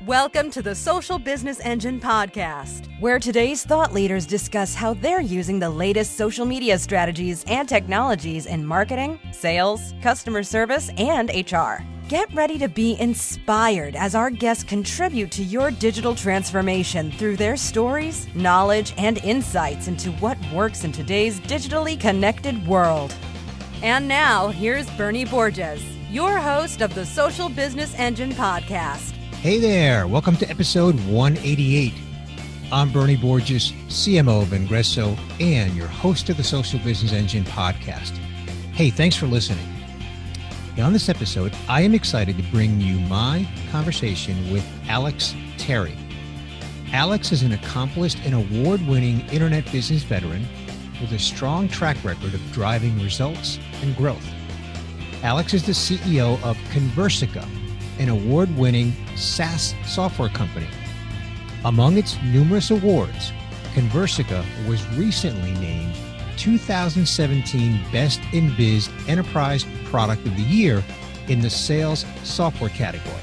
Welcome to the Social Business Engine podcast, where today's thought leaders discuss how they're using the latest social media strategies and technologies in marketing, sales, customer service, and HR. Get ready to be inspired as our guests contribute to your digital transformation through their stories, knowledge, and insights into what works in today's digitally connected world. And now, here's Bernie Borges, your host of the Social Business Engine podcast. Hey there, welcome to episode 188. I'm Bernie Borges, CMO of Vengreso, and your host of the Social Business Engine podcast. Hey, thanks for listening. Now, on this episode, I am excited to bring you my conversation with Alex Terry. Alex is an accomplished and award-winning internet business veteran with a strong track record of driving results and growth. Alex is the CEO of Conversica, an award-winning SaaS software company. Among its numerous awards, Conversica was recently named 2017 Best in Biz Enterprise Product of the Year in the Sales Software category.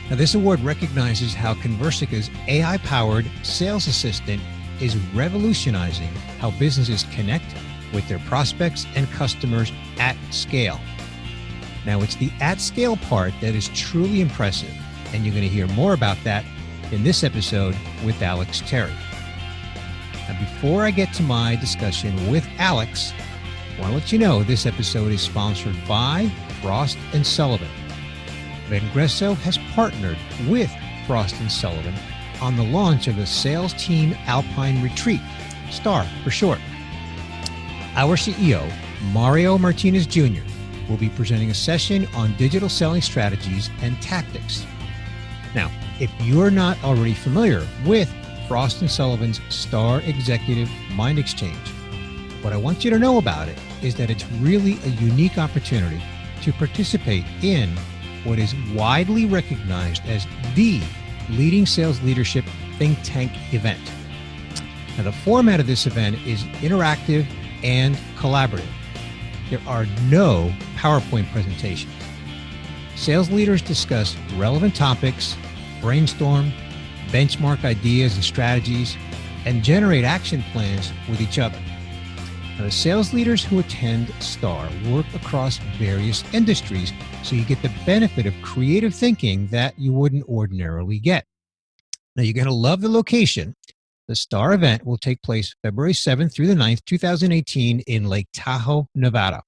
Now, this award recognizes how Conversica's AI-powered sales assistant is revolutionizing how businesses connect with their prospects and customers at scale. Now, it's the at-scale part that is truly impressive, and you're going to hear more about that in this episode with Alex Terry. Now, before I get to my discussion with Alex, I want to let you know this episode is sponsored by Frost Sullivan. Vengreso has partnered with Frost Sullivan on the launch of the Sales Team Alpine Retreat, STAR for short. Our CEO, Mario Martinez Jr., will be presenting a session on digital selling strategies and tactics. Now, if you're not already familiar with Frost Sullivan's STAR Executive MindXchange, what I want you to know about it is that it's really a unique opportunity to participate in what is widely recognized as the leading sales leadership think tank event. Now, the format of this event is interactive and collaborative. There are no PowerPoint presentations. Sales leaders discuss relevant topics, brainstorm, benchmark ideas and strategies, and generate action plans with each other. Now, the sales leaders who attend STAR work across various industries, so you get the benefit of creative thinking that you wouldn't ordinarily get. Now, you're going to love the location. The STAR event will take place February 7th through the 9th, 2018 in Lake Tahoe, Nevada.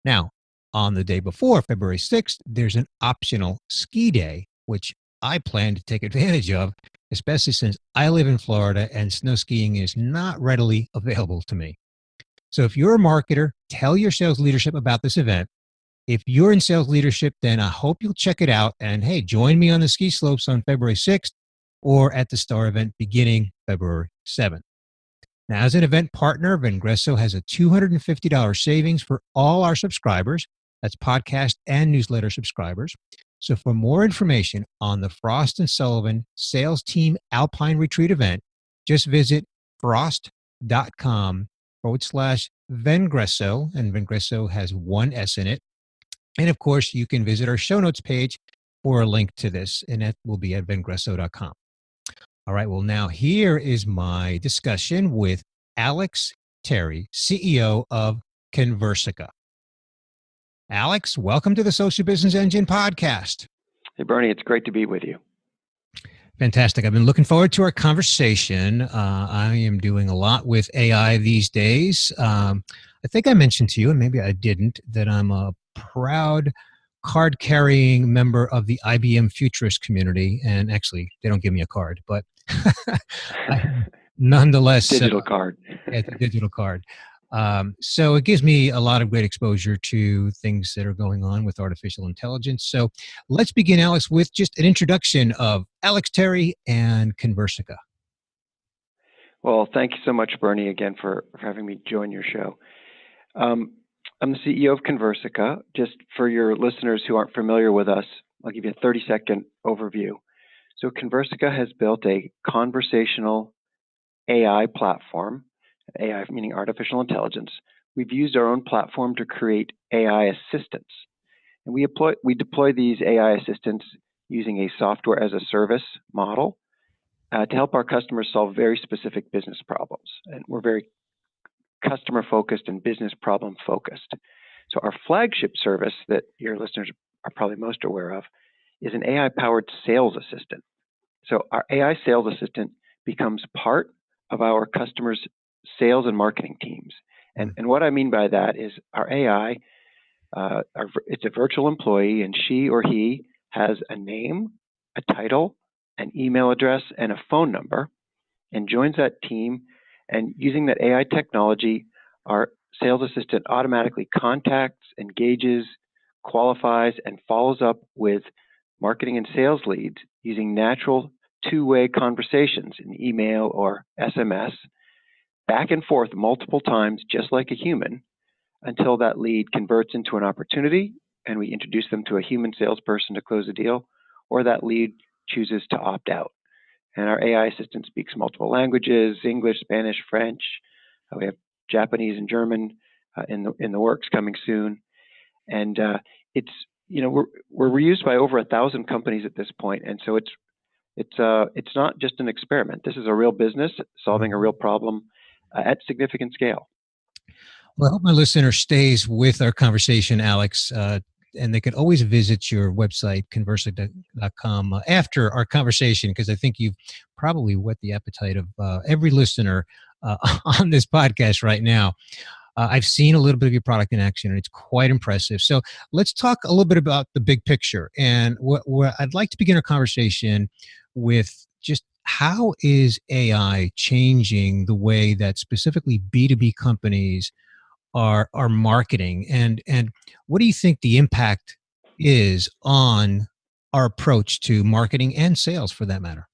Now, on the day before, February 6th, there's an optional ski day, which I plan to take advantage of, especially since I live in Florida and snow skiing is not readily available to me. So if you're a marketer, tell your sales leadership about this event. If you're in sales leadership, then I hope you'll check it out. And hey, join me on the ski slopes on February 6th or at the STAR event beginning February 7th. Now, as an event partner, Vengreso has a $250 savings for all our subscribers. That's podcast and newsletter subscribers. So for more information on the Frost & Sullivan Sales Team Alpine Retreat event, just visit frost.com/Vengreso, and Vengreso has one S in it. And of course, you can visit our show notes page for a link to this, and that will be at vengreso.com. All right, well, now here is my discussion with Alex Terry, CEO of Conversica. Alex, welcome to the Social Business Engine podcast. Hey, Bernie, it's great to be with you. Fantastic. I've been looking forward to our conversation. I am doing a lot with AI these days. I think I mentioned to you, and maybe I didn't, that I'm a proud card-carrying member of the IBM Futurist community. And actually, they don't give me a card, but nonetheless. Digital card. It's a digital card. So it gives me a lot of great exposure to things that are going on with artificial intelligence. So let's begin, Alex, with just an introduction of Alex Terry and Conversica. Well, thank you so much, Bernie, again for having me join your show. I'm the CEO of Conversica. Just for your listeners who aren't familiar with us, I'll give you a 30-second overview. So Conversica has built a conversational AI platform, AI meaning artificial intelligence. We've used our own platform to create AI assistants. And we deploy these AI assistants using a software as a service model to help our customers solve very specific business problems. And we're very customer focused and business problem focused. So our flagship service that your listeners are probably most aware of is an AI-powered sales assistant. So our AI sales assistant becomes part of our customers' sales and marketing teams. And what I mean by that is our AI, it's a virtual employee, and she or he has a name, a title, an email address, and a phone number, and joins that team. And using that AI technology, our sales assistant automatically contacts, engages, qualifies, and follows up with marketing and sales leads using natural two-way conversations in email or SMS, back and forth multiple times, just like a human, until that lead converts into an opportunity and we introduce them to a human salesperson to close a deal, or that lead chooses to opt out. And our AI assistant speaks multiple languages: English, Spanish, French. We have Japanese and German in the works coming soon. And it's we're reused by over 1,000 companies at this point, and so it's not just an experiment. This is a real business solving a real problem at significant scale. Well, I hope my listener stays with our conversation, Alex, and they can always visit your website, conversica.com, after our conversation, because I think you've probably whet the appetite of every listener on this podcast right now. I've seen a little bit of your product in action, and it's quite impressive. So let's talk a little bit about the big picture. And what I'd like to begin our conversation with just how is AI changing the way that specifically B2B companies are marketing, and what do you think the impact is on our approach to marketing and sales, for that matter?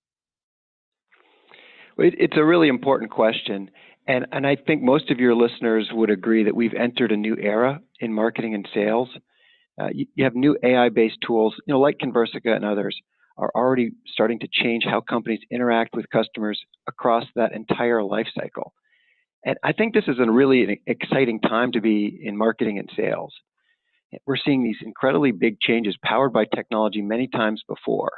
Well, it's a really important question, and I think most of your listeners would agree that we've entered a new era in marketing and sales. You have new AI-based tools, like Conversica and others, are already starting to change how companies interact with customers across that entire life cycle. And I think this is a really exciting time to be in marketing and sales. We're seeing these incredibly big changes powered by technology many times before.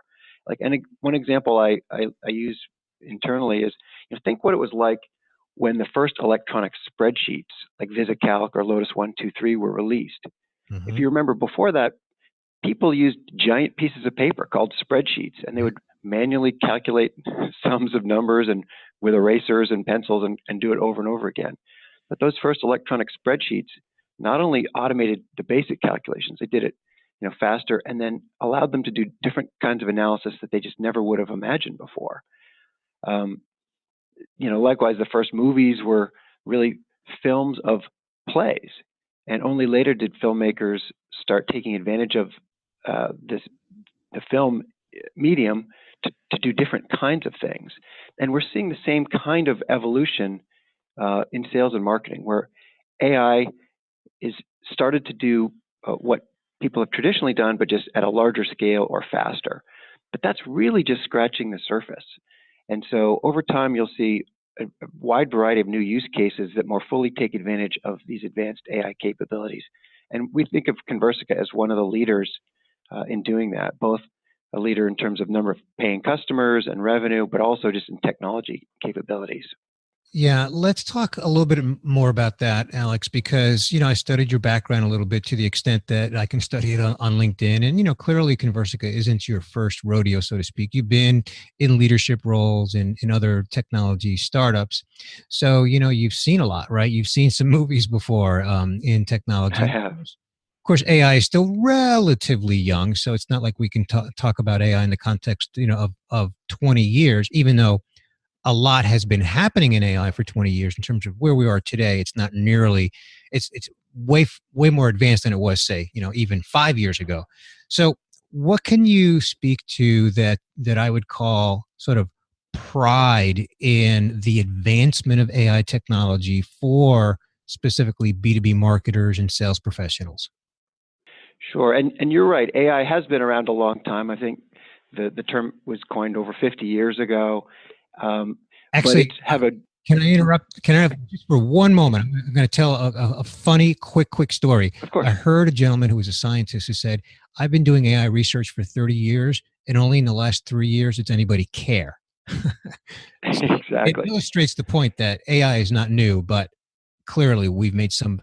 One example I use internally is, think what it was like when the first electronic spreadsheets like VisiCalc or Lotus 123 were released. Mm-hmm. If you remember, before that, people used giant pieces of paper called spreadsheets, and they would manually calculate sums of numbers and with erasers and pencils and do it over and over again. But those first electronic spreadsheets not only automated the basic calculations, they did it faster, and then allowed them to do different kinds of analysis that they just never would have imagined before. Likewise, the first movies were really films of plays, and only later did filmmakers start taking advantage of the film medium to do different kinds of things. And we're seeing the same kind of evolution in sales and marketing, where AI is started to do what people have traditionally done, but just at a larger scale or faster. But that's really just scratching the surface. And so over time, you'll see a wide variety of new use cases that more fully take advantage of these advanced AI capabilities. And we think of Conversica as one of the leaders in doing that, both a leader in terms of number of paying customers and revenue, but also just in technology capabilities. Yeah, let's talk a little bit more about that, Alex, because, I studied your background a little bit to the extent that I can study it on LinkedIn. And, clearly Conversica isn't your first rodeo, so to speak. You've been in leadership roles in other technology startups. So, you've seen a lot, right? You've seen some movies before in technology. I have. Of course, AI is still relatively young, so it's not like we can talk about AI in the context, of 20 years, even though a lot has been happening in AI for 20 years in terms of where we are today. It's not nearly, it's way more advanced than it was, say, even 5 years ago. So what can you speak to that I would call sort of pride in the advancement of AI technology for specifically B2B marketers and sales professionals? Sure. And you're right. AI has been around a long time. I think the term was coined over 50 years ago. Actually, can I interrupt? Can I have just for one moment? I'm going to tell a funny, quick story. Of course. I heard a gentleman who was a scientist who said, I've been doing AI research for 30 years, and only in the last 3 years does anybody care. So it Exactly. illustrates the point that AI is not new, but clearly we've made some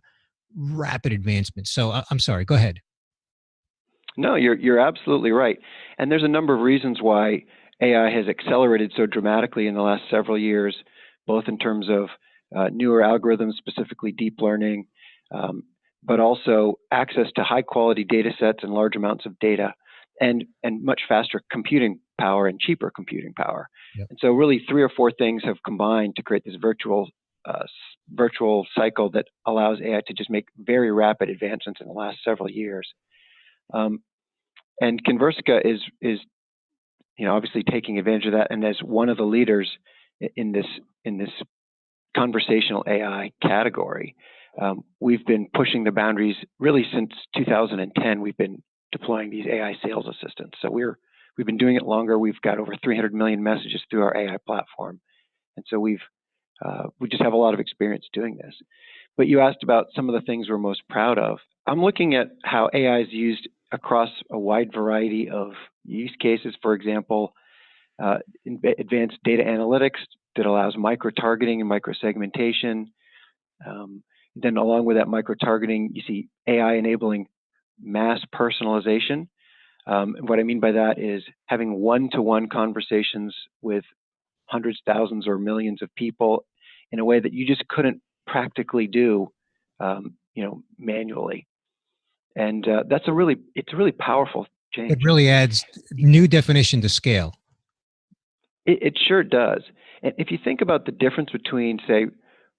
rapid advancements. So I'm sorry, go ahead. No, you're absolutely right. And there's a number of reasons why AI has accelerated so dramatically in the last several years, both in terms of newer algorithms, specifically deep learning, but also access to high quality data sets and large amounts of data, and much faster computing power and cheaper computing power. Yep. And so really 3 or 4 things have combined to create this virtual cycle that allows AI to just make very rapid advancements in the last several years. And Conversica is obviously taking advantage of that, and as one of the leaders in this conversational AI category, we've been pushing the boundaries really since 2010. We've been deploying these AI sales assistants. So we've been doing it longer. We've got over 300 million messages through our AI platform, and so we just have a lot of experience doing this. But you asked about some of the things we're most proud of. I'm looking at how AI is used across a wide variety of use cases. For example, advanced data analytics that allows micro-targeting and micro-segmentation. Then along with that micro-targeting, you see AI enabling mass personalization. And what I mean by that is having one-to-one conversations with hundreds, thousands, or millions of people in a way that you just couldn't practically do, manually. And it's a really powerful change. It really adds new definition to scale. It sure does. And if you think about the difference between, say,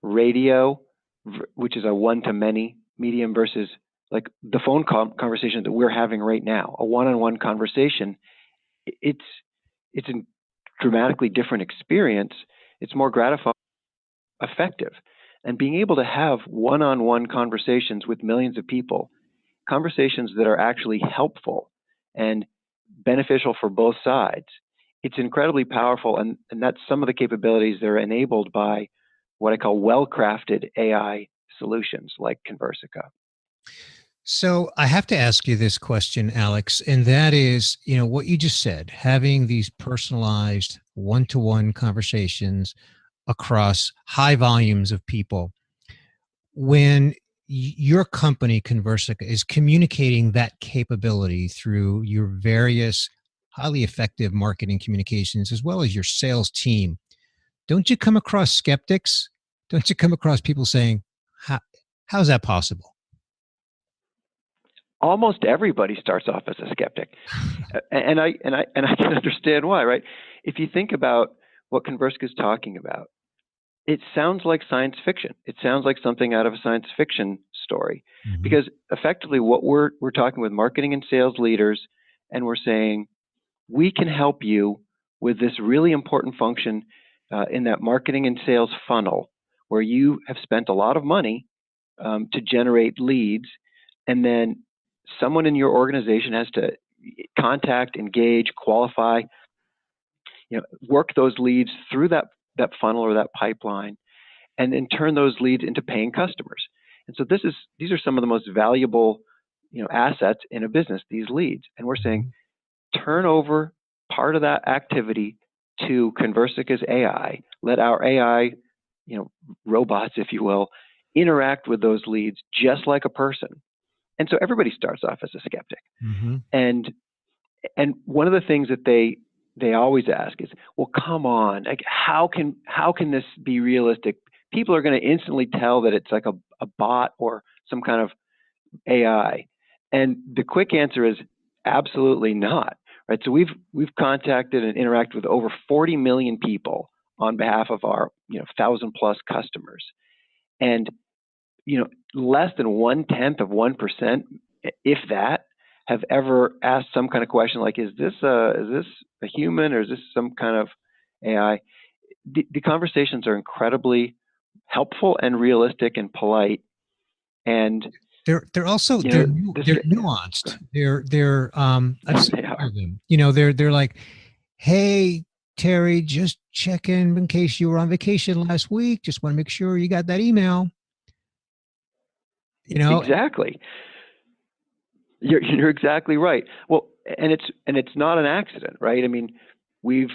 radio, which is a one-to-many medium, versus like the phone conversation that we're having right now, a one-on-one conversation, it's a dramatically different experience. It's more gratifying, effective. And being able to have one-on-one conversations with millions of people, conversations that are actually helpful and beneficial for both sides, it's incredibly powerful. And that's some of the capabilities that are enabled by what I call well-crafted AI solutions like Conversica. So I have to ask you this question, Alex, and that is, what you just said, having these personalized one-to-one conversations across high volumes of people. When your company, Conversica, is communicating that capability through your various highly effective marketing communications, as well as your sales team, don't you come across skeptics? Don't you come across people saying, how's that possible? Almost everybody starts off as a skeptic, and I can understand why, right? If you think about what Conversica is talking about, it sounds like science fiction. It sounds like something out of a science fiction story, because effectively what we're talking with marketing and sales leaders, and we're saying we can help you with this really important function in that marketing and sales funnel, where you have spent a lot of money to generate leads, and then someone in your organization has to contact, engage, qualify, work those leads through that funnel or that pipeline, and then turn those leads into paying customers. And so these are some of the most valuable, assets in a business, these leads. And we're saying, turn over part of that activity to Conversica's AI. Let our AI, robots, if you will, interact with those leads just like a person. And so everybody starts off as a skeptic. And one of the things that they always ask is, well, come on, like how can this be realistic? People are going to instantly tell that it's like a bot or some kind of AI. And the quick answer is absolutely not. Right? So we've contacted and interacted with over 40 million people on behalf of our 1,000+ customers. And less than 0.1%, if that, have ever asked some kind of question like, is this a human, or is this some kind of AI? The conversations are incredibly helpful and realistic and polite, and they're also they're nuanced. I've seen them. They're like, hey, Terry, just check in case you were on vacation last week. Just want to make sure you got that email. Exactly. You're exactly right. Well, and it's not an accident, right? I mean, we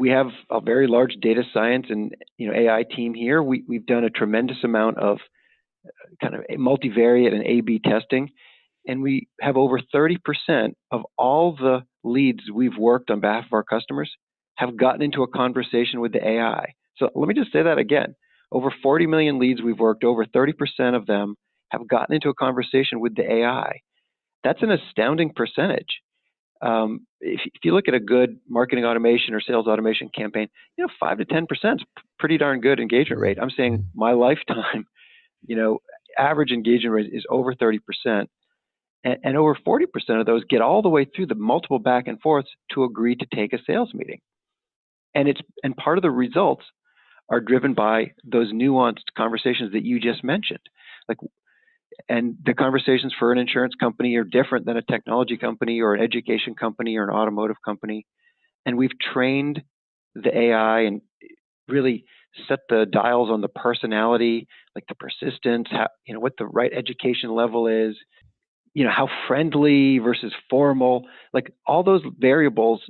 have a very large data science and AI team here. We've done a tremendous amount of kind of multivariate and A/B testing, and we have over 30% of all the leads we've worked on behalf of our customers have gotten into a conversation with the AI. So let me just say that again. Over 40 million leads we've worked, over 30% of them have gotten into a conversation with the AI. That's an astounding percentage. If you look at a good marketing automation or sales automation campaign, 5 to 10% is pretty darn good engagement rate. I'm saying my lifetime, average engagement rate is over 30%. And over 40% of those get all the way through the multiple back and forths to agree to take a sales meeting. And part of the results are driven by those nuanced conversations that you just mentioned. And the conversations for an insurance company are different than a technology company or an education company or an automotive company. And we've trained the AI and really set the dials on the personality, like the persistence, what the right education level is, how friendly versus formal, like all those variables.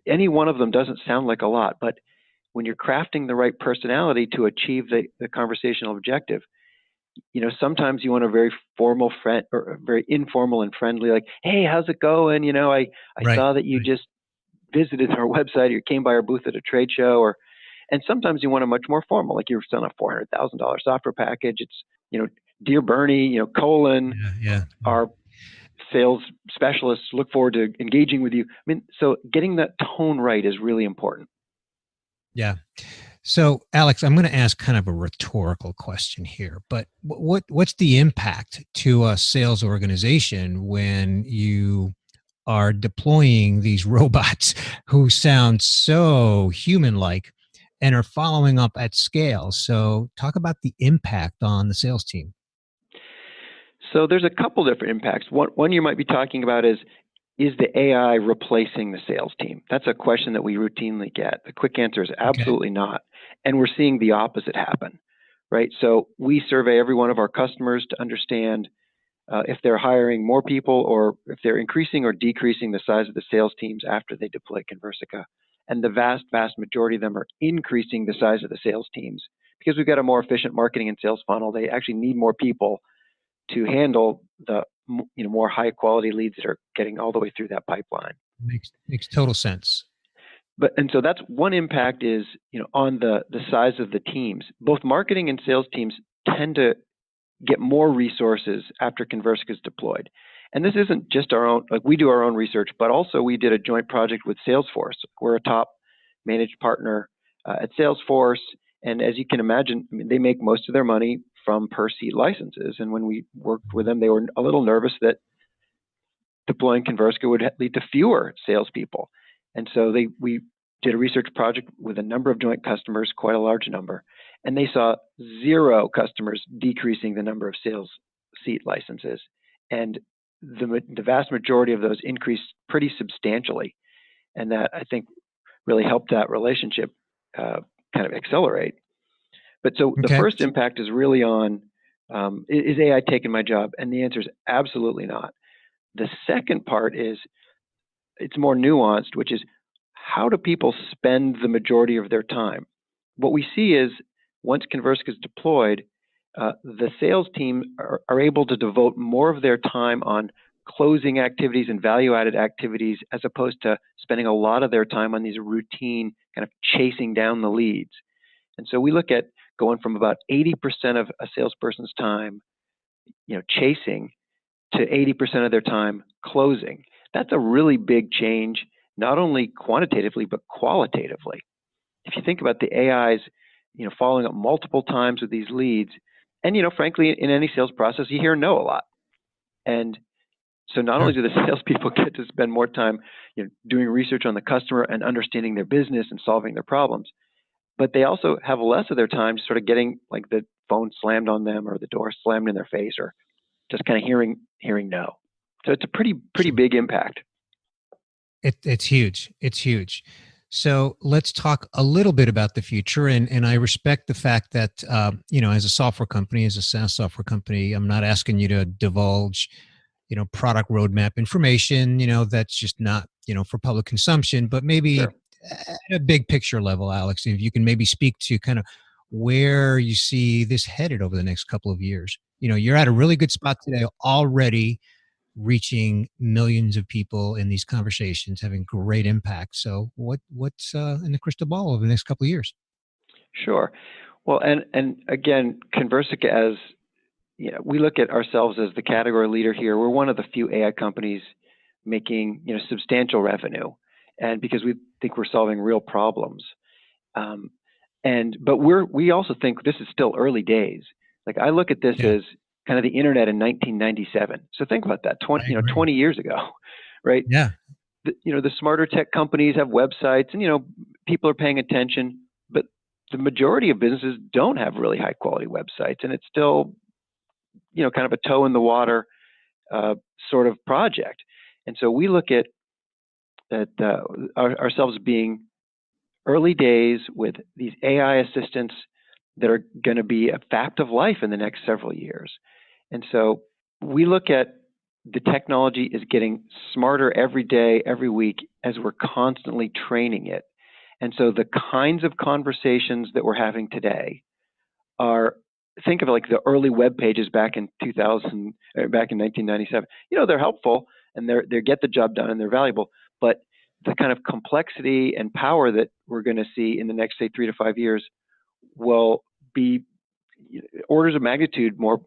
Any one of them doesn't sound like a lot, but when you're crafting the right personality to achieve the conversational objective, sometimes you want a very formal friend or very informal and friendly, like, hey, how's it going? I saw that you just visited our website or you came by our booth at a trade show, and sometimes you want a much more formal, like you're selling a $400,000 software package. It's, dear Bernie, Colin, our sales specialists look forward to engaging with you. I mean, so getting that tone right is really important. Yeah. So, Alex, I'm going to ask kind of a rhetorical question here, but what's the impact to a sales organization when you are deploying these robots who sound so human-like and are following up at scale? So talk about the impact on the sales team. So there's a couple different impacts. One you might be talking about is the AI replacing the sales team? That's a question that we routinely get. The quick answer is absolutely not. And we're seeing the opposite happen, right? So we survey every one of our customers to understand if they're hiring more people or if they're increasing or decreasing the size of the sales teams after they deploy Conversica. And the vast, vast majority of them are increasing the size of the sales teams because we've got a more efficient marketing and sales funnel. They actually need more people to handle the more high quality leads that are getting all the way through that pipeline. Makes total sense. And so that's one impact is, on the size of the teams. Both marketing and sales teams tend to get more resources after Conversica is deployed. And this isn't just our own, like we do our own research, but also we did a joint project with Salesforce. We're a top managed partner at Salesforce. And as you can imagine, they make most of their money from per seat licenses. And when we worked with them, they were a little nervous that deploying Conversica would lead to fewer salespeople. And so we did a research project with a number of joint customers, quite a large number, and they saw 0 customers decreasing the number of sales seat licenses. And the vast majority of those increased pretty substantially. And that, I think, really helped that relationship kind of accelerate. But so the first impact is really on, is AI taking my job? And the answer is absolutely not. The second part is, it's more nuanced, which is, how do people spend the majority of their time? What we see is, once Conversica is deployed, the sales team are able to devote more of their time on closing activities and value-added activities, as opposed to spending a lot of their time on these routine kind of chasing down the leads. And so we look at going from about 80% of a salesperson's time, chasing, to 80% of their time closing. That's a really big change, not only quantitatively, but qualitatively. If you think about the AIs, following up multiple times with these leads, and, frankly, in any sales process, you hear no a lot. And so not only do the salespeople get to spend more time, doing research on the customer and understanding their business and solving their problems, but they also have less of their time sort of getting like the phone slammed on them or the door slammed in their face or just kind of hearing no. So it's a pretty big impact. It's huge. It's huge. So let's talk a little bit about the future. And I respect the fact that, as a software company, as a SaaS software company, I'm not asking you to divulge, product roadmap information, that's just not, for public consumption, but maybe Sure. at a big picture level, Alex, if you can maybe speak to kind of where you see this headed over the next couple of years. You're at a really good spot today already, reaching millions of people in these conversations, having great impact. So what's in the crystal ball over the next couple of years? Sure. Well, and again, Conversica, as we look at ourselves as the category leader here. We're one of the few AI companies making substantial revenue, and because we think we're solving real problems. But we also think this is still early days. Like, I look at this as kind of the internet in 1997. So think about that, 20 years ago, right? Yeah. The smarter tech companies have websites, and people are paying attention, but the majority of businesses don't have really high quality websites, and it's still kind of a toe in the water sort of project. And so we look at ourselves being early days with these AI assistants that are going to be a fact of life in the next several years. And so we look at the technology is getting smarter every day, every week, as we're constantly training it. And so the kinds of conversations that we're having today are, think of it like the early web pages back in 2000, or back in 1997. They're helpful and they get the job done and they're valuable, but the kind of complexity and power that we're going to see in the next, say, 3 to 5 years will be orders of magnitude more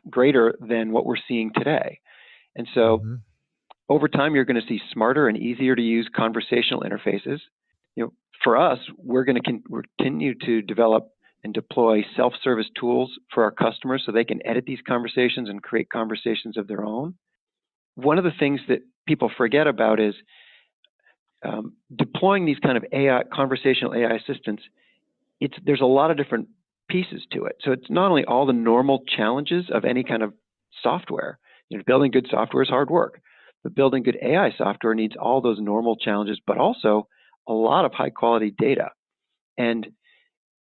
greater than what we're seeing today. And so over time, you're going to see smarter and easier to use conversational interfaces. For us, we're going to continue to develop and deploy self-service tools for our customers so they can edit these conversations and create conversations of their own. One of the things that people forget about is deploying these kind of conversational AI assistants. There's a lot of different pieces to it. So it's not only all the normal challenges of any kind of software. Building good software is hard work, but building good AI software needs all those normal challenges, but also a lot of high quality data. And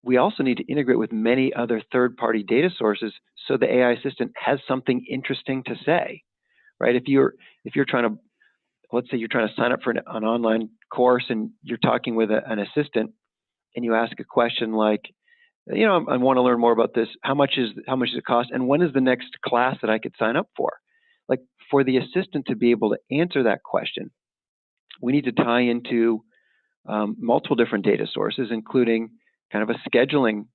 we also need to integrate with many other third-party data sources so the AI assistant has something interesting to say, right? If you're trying to, let's say you're trying to sign up for an online course and you're talking with an assistant and you ask a question like, I want to learn more about this. How much does it cost? And when is the next class that I could sign up for? Like, for the assistant to be able to answer that question, we need to tie into multiple different data sources, including kind of a scheduling,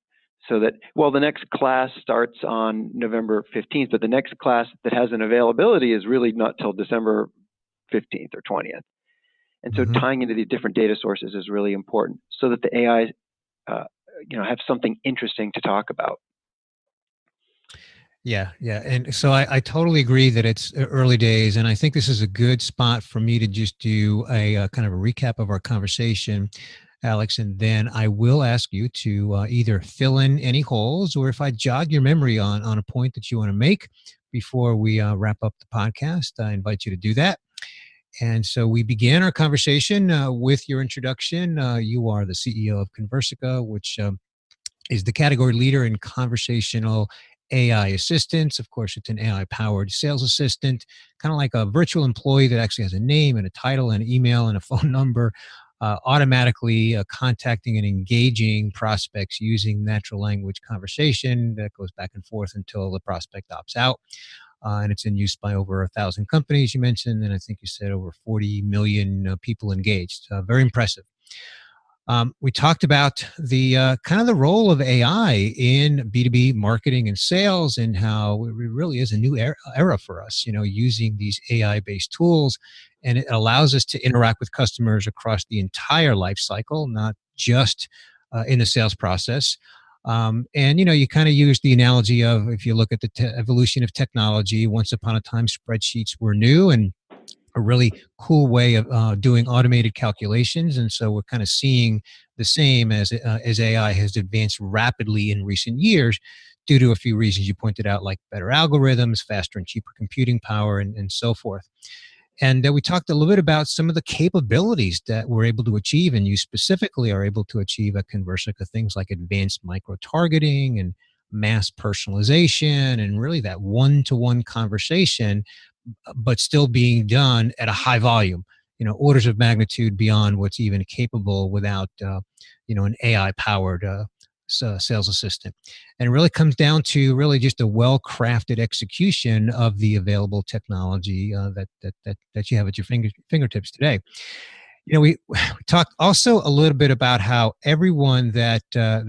so that, the next class starts on November 15th, but the next class that has an availability is really not till December 15th or 20th. And so tying into these different data sources is really important so that the AI, have something interesting to talk about. Yeah. And so I totally agree that it's early days. And I think this is a good spot for me to just do a kind of a recap of our conversation, Alex. And then I will ask you to either fill in any holes, or if I jog your memory on a point that you want to make before we wrap up the podcast, I invite you to do that. And so we began our conversation with your introduction. You are the CEO of Conversica, which is the category leader in conversational AI assistants. Of course, it's an AI-powered sales assistant, kind of like a virtual employee that actually has a name and a title and an email and a phone number, automatically contacting and engaging prospects using natural language conversation that goes back and forth until the prospect opts out. And it's in use by over 1,000 companies, you mentioned, and I think you said over 40 million people engaged. Very impressive. We talked about the kind of the role of AI in B2B marketing and sales, and how it really is a new era for us, using these AI-based tools, and it allows us to interact with customers across the entire life cycle, not just in the sales process. And you kind of use the analogy of, if you look at the evolution of technology, once upon a time spreadsheets were new and a really cool way of doing automated calculations. And so we're kind of seeing the same as AI has advanced rapidly in recent years, due to a few reasons you pointed out, like better algorithms, faster and cheaper computing power, and so forth. And we talked a little bit about some of the capabilities that we're able to achieve, and you specifically are able to achieve at Conversica, things like advanced micro-targeting and mass personalization, and really that one-to-one conversation but still being done at a high volume, orders of magnitude beyond what's even capable without, an AI powered sales assistant. And it really comes down to really just a well-crafted execution of the available technology that you have at your fingertips today. We talked also a little bit about how everyone that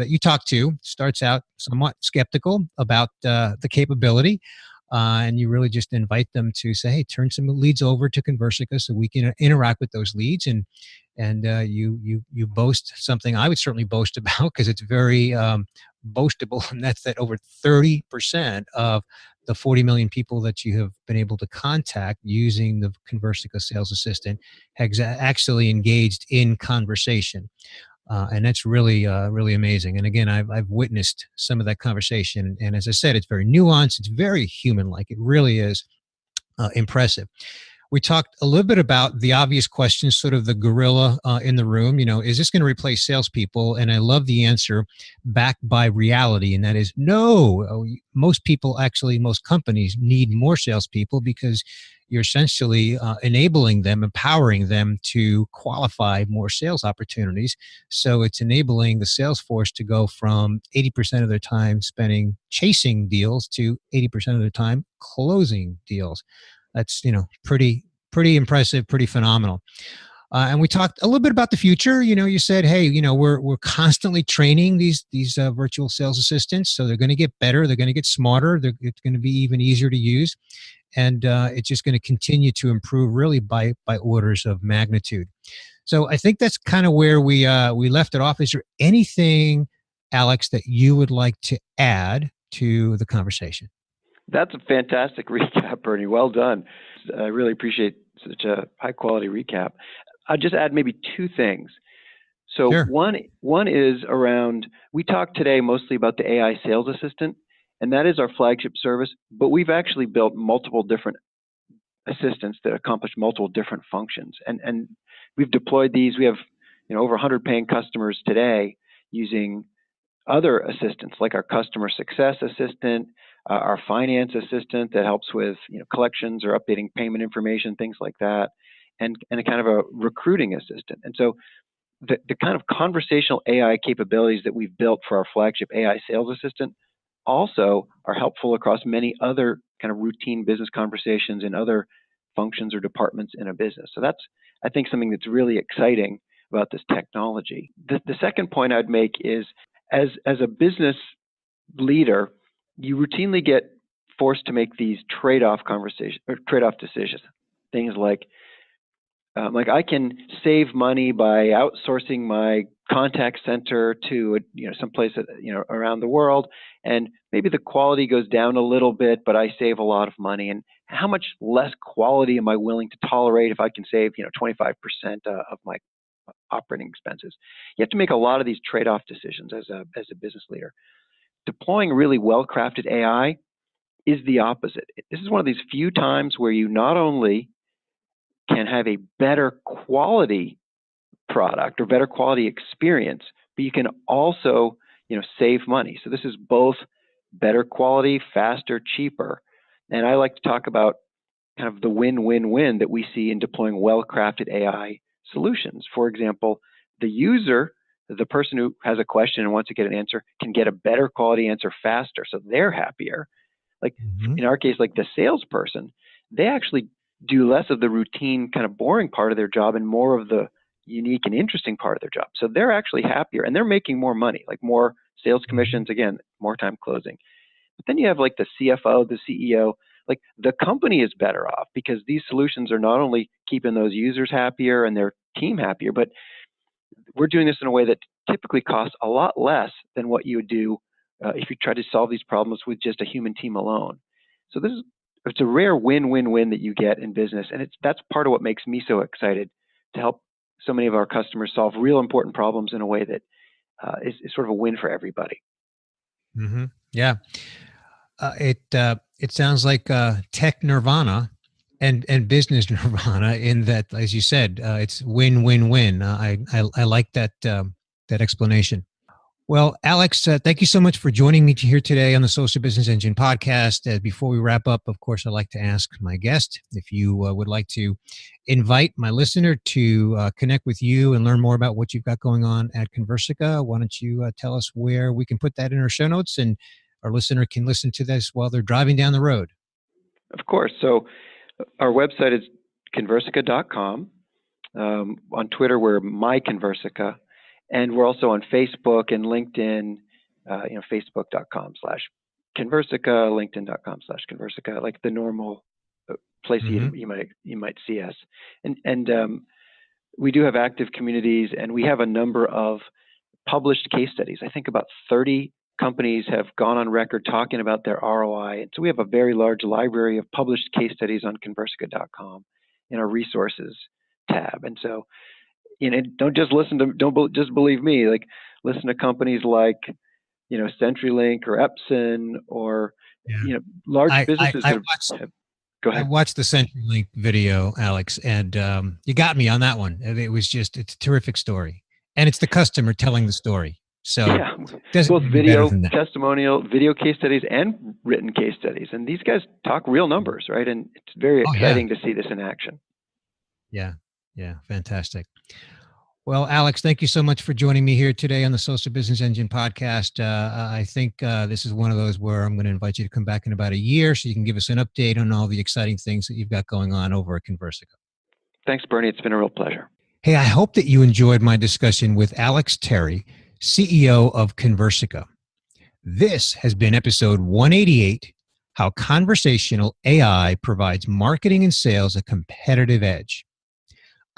you talk to starts out somewhat skeptical about the capability, and you really just invite them to say, "Hey, turn some leads over to Conversica so we can interact with those leads." And you boast something I would certainly boast about, because it's very boastable, and that's that over 30% of the 40 million people that you have been able to contact using the Conversica Sales Assistant has actually engaged in conversation. And that's really, really amazing. And again, I've witnessed some of that conversation. And as I said, it's very nuanced. It's very human-like. It really is impressive. We talked a little bit about the obvious questions, sort of the gorilla in the room. Is this going to replace salespeople? And I love the answer backed by reality, and that is no. Most companies need more salespeople, because you're essentially enabling them, empowering them to qualify more sales opportunities. So it's enabling the sales force to go from 80% of their time spending chasing deals to 80% of their time closing deals. That's, pretty impressive, pretty phenomenal. And we talked a little bit about the future. You said, hey, we're constantly training these virtual sales assistants, so they're going to get better, they're going to get smarter, it's going to be even easier to use, and it's just going to continue to improve, really by orders of magnitude. So I think that's kind of where we left it off. Is there anything, Alex, that you would like to add to the conversation? That's a fantastic recap, Bernie. Well done. I really appreciate such a high-quality recap. I'll just add maybe two things. So Sure. One is around, we talked today mostly about the AI sales assistant, and that is our flagship service, but we've actually built multiple different assistants that accomplish multiple different functions. And we've deployed these. We have over 100 paying customers today using other assistants, like our customer success assistant, our finance assistant that helps with collections or updating payment information, things like that, and a kind of a recruiting assistant. And so the kind of conversational AI capabilities that we've built for our flagship AI sales assistant also are helpful across many other kind of routine business conversations in other functions or departments in a business. So that's, I think, something that's really exciting about this technology. The second point I'd make is, as a business leader, you routinely get forced to make these trade-off decisions. Things like I can save money by outsourcing my contact center to someplace around the world, and maybe the quality goes down a little bit, but I save a lot of money. And how much less quality am I willing to tolerate if I can save 25% of my operating expenses? You have to make a lot of these trade-off decisions as a business leader. Deploying really well-crafted AI is the opposite. This is one of these few times where you not only can have a better quality product or better quality experience, but you can also save money. So this is both better quality, faster, cheaper. And I like to talk about kind of the win-win-win that we see in deploying well-crafted AI solutions. For example, the user, the person who has a question and wants to get an answer, can get a better quality answer faster, so they're happier. In our case, like the salesperson, they actually do less of the routine kind of boring part of their job and more of the unique and interesting part of their job. So they're actually happier and they're making more money, like more sales commissions, again, more time closing. But then you have like the CFO, the CEO, like the company is better off because these solutions are not only keeping those users happier and their team happier, but we're doing this in a way that typically costs a lot less than what you would do if you try to solve these problems with just a human team alone. So it's a rare win-win-win that you get in business, and that's part of what makes me so excited to help so many of our customers solve real important problems in a way that is sort of a win for everybody. Mm-hmm. Yeah, it sounds like tech nirvana and business nirvana, in that, as you said, it's win-win-win. I like that explanation. Well, Alex, thank you so much for joining me here today on the Social Business Engine podcast. Before we wrap up, of course, I'd like to ask my guest if you would like to invite my listener to connect with you and learn more about what you've got going on at Conversica. Why don't you tell us where we can put that in our show notes and our listener can listen to this while they're driving down the road? Of course. So our website is conversica.com. On Twitter, we're myconversica. And we're also on Facebook and LinkedIn, facebook.com/Conversica, linkedin.com/Conversica, like the normal place you might see us. And we do have active communities, and we have a number of published case studies. I think about 30 companies have gone on record talking about their ROI. And so we have a very large library of published case studies on Conversica.com in our resources tab. And so, don't just believe me. Like, listen to companies like, CenturyLink or Epson or, large businesses. Go ahead. I watched the CenturyLink video, Alex, and you got me on that one. It's a terrific story, and it's the customer telling the story. So both video testimonial, video case studies, and written case studies, and these guys talk real numbers, right? And it's very exciting to see this in action. Yeah, fantastic. Well, Alex, thank you so much for joining me here today on the Social Business Engine podcast. I think this is one of those where I'm going to invite you to come back in about a year so you can give us an update on all the exciting things that you've got going on over at Conversica. Thanks, Bernie. It's been a real pleasure. Hey, I hope that you enjoyed my discussion with Alex Terry, CEO of Conversica. This has been episode 188, How Conversational AI Provides Marketing and Sales a Competitive Edge.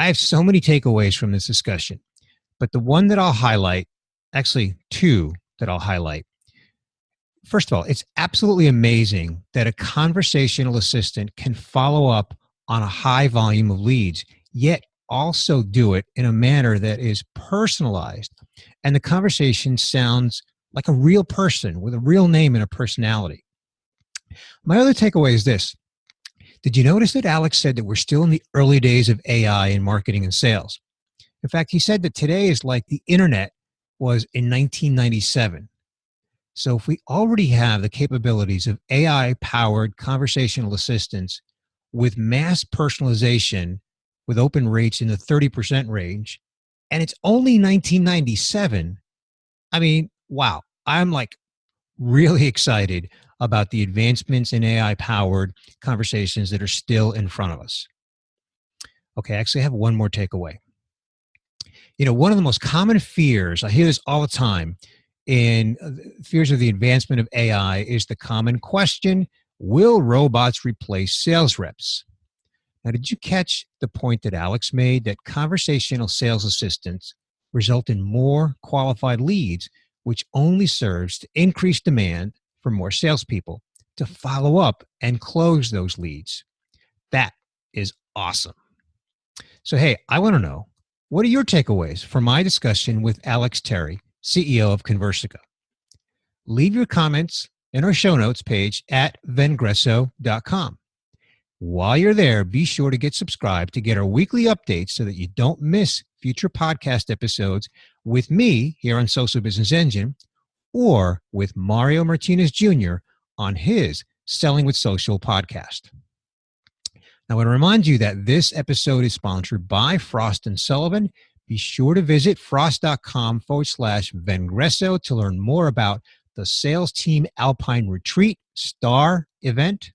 I have so many takeaways from this discussion, but the one that I'll highlight, actually two that I'll highlight. First of all, it's absolutely amazing that a conversational assistant can follow up on a high volume of leads, yet also do it in a manner that is personalized. And the conversation sounds like a real person with a real name and a personality. My other takeaway is this. Did you notice that Alex said that we're still in the early days of AI in marketing and sales? In fact, he said that today is like the internet was in 1997. So if we already have the capabilities of AI-powered conversational assistants with mass personalization with open rates in the 30% range, and it's only 1997, I mean, wow. I'm like really excited about the advancements in AI-powered conversations that are still in front of us. Okay, I actually have one more takeaway. One of the most common fears, I hear this all the time, in fears of the advancement of AI is the common question, will robots replace sales reps? Now, did you catch the point that Alex made that conversational sales assistants result in more qualified leads, which only serves to increase demand for more salespeople to follow up and close those leads? That is awesome. So, hey, I want to know, what are your takeaways from my discussion with Alex Terry, CEO of Conversica? Leave your comments in our show notes page at Vengreso.com. While you're there, be sure to get subscribed to get our weekly updates so that you don't miss future podcast episodes with me here on Social Business Engine or with Mario Martinez Jr. on his Selling with Social podcast. Now, I want to remind you that this episode is sponsored by Frost Sullivan. Be sure to visit frost.com/Vengreso to learn more about the Sales Team Alpine Retreat STAR event.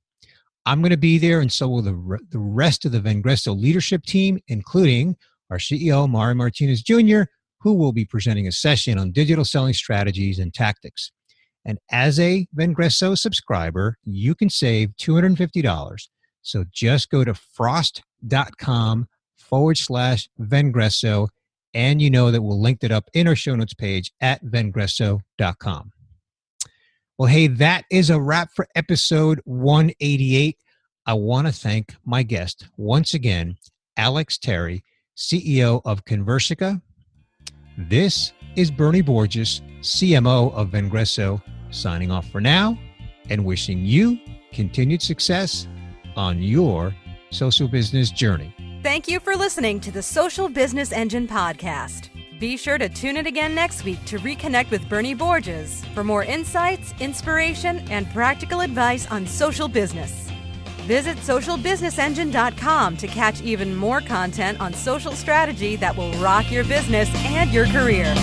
I'm going to be there, and so will the rest of the Vengreso leadership team, including our CEO, Mario Martinez Jr., who will be presenting a session on digital selling strategies and tactics. And as a Vengreso subscriber, you can save $250. So just go to frost.com/Vengreso, and you know that we'll link it up in our show notes page at Vengreso.com. Well, hey, that is a wrap for episode 188. I want to thank my guest once again, Alex Terry, CEO of Conversica. This is Bernie Borges, CMO of Vengreso, signing off for now and wishing you continued success on your social business journey. Thank you for listening to the Social Business Engine podcast. Be sure to tune in again next week to reconnect with Bernie Borges for more insights, inspiration, and practical advice on social business. Visit socialbusinessengine.com to catch even more content on social strategy that will rock your business and your career.